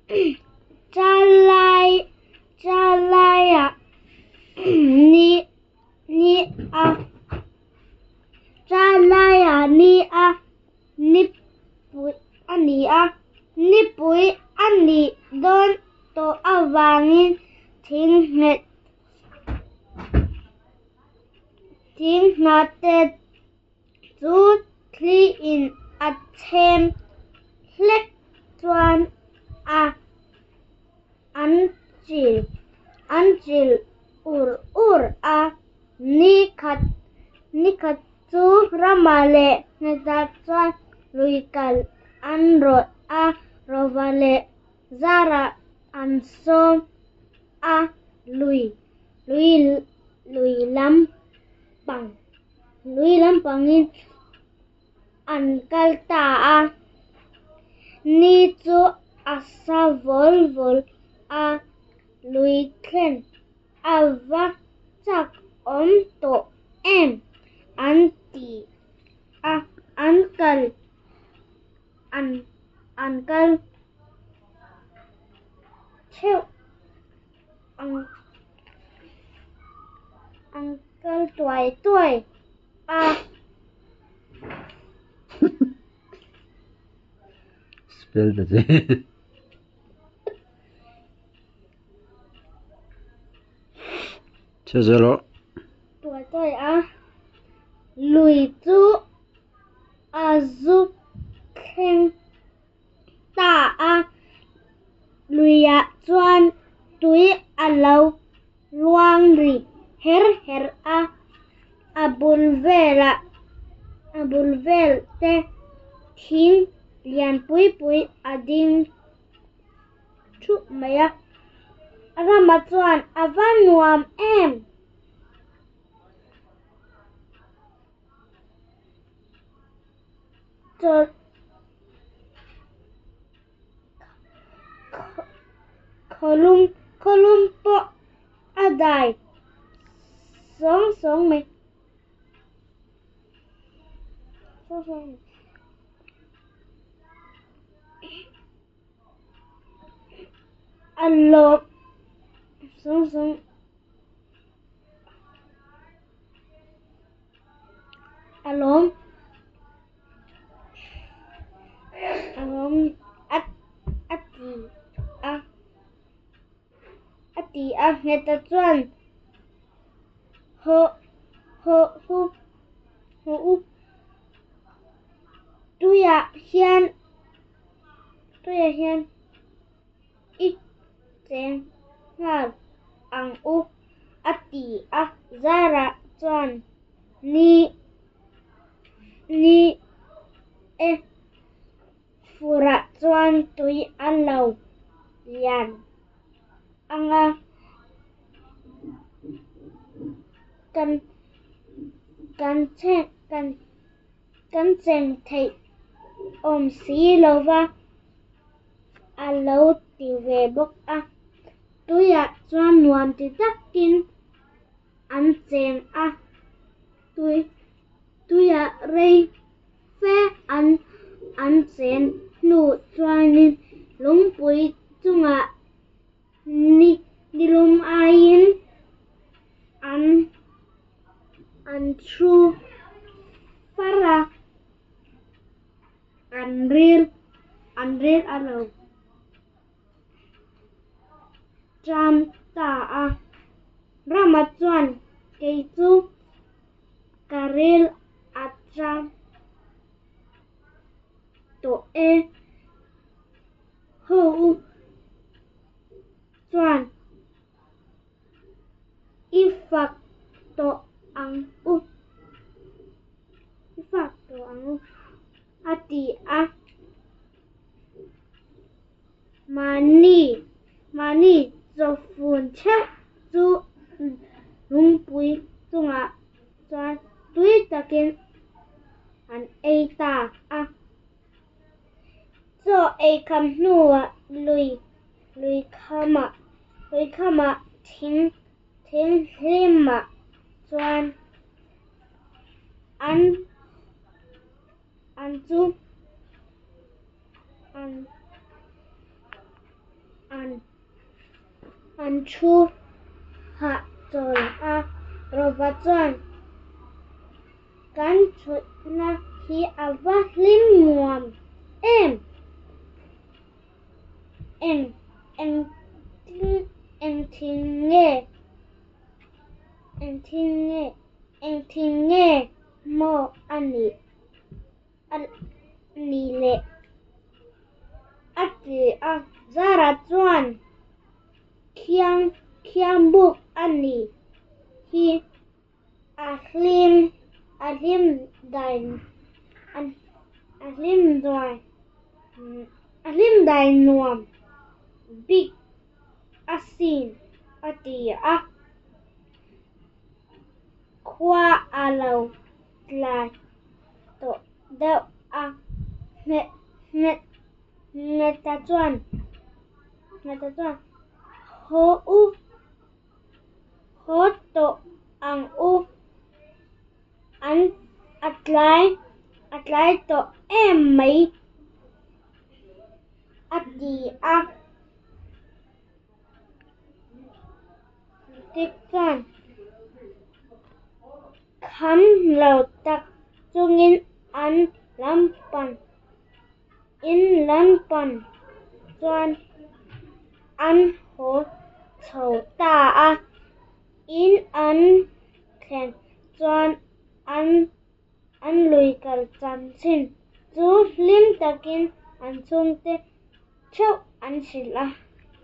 trả lại à ni a trả lại à ni a ni pui ani a ni pui ani don to awangin thing na te chu thli in a them hlek chuan a an chil ur a ni khat chu ramale ngata chuan luikal an rot a rovale zara an som a lui lampangin an kalta a ni chu asa vol a lui khen ava chak om to em an ti a an kal cheu an kal tuai a spell the je chazalo tuai a lui chu azu khen ta a luya chuan tui alo luang ri her a abul vel te thing lian pui ading thu maya rama chuan avanuam em cho kolum po adai song me allo song alom ati a ngeta chuan ho tuya hian ik cheng ngal ang u ati a zara chuan ni e fura chuan tui alo lian anga kan cheng thei om si lova alo ti ve bok a tuya chuan nuam ti takin an cheng a tuya rei fe an chen nu chuanin lungpui chunga nilum ain an thu para an ril alo tram ta a rama chuan kei chu karil atram to e ho chuan ifak to ang u ati a mani zo fun cheu chu lungpui chunga chuan tui takin an ei ta a cho ei kham hnuwa lui khama thing hlima chuan an chu an thu hạ rồi rồi và chuan kan chut na hi ava lim nuam em en thing nghe mo ani le ati zara chuan khiang buk ani hi ahlim dain ahlim dai nuam big asin ati khwa alo tla to deuh nghe ta chuan ho to ang an atlai to em mai ati tik chuan kham lo tak chungin an lampan chuan an ho chho ta in an thlen chuan an lui kal cham chin chu hlim takin an chungte theuh an hril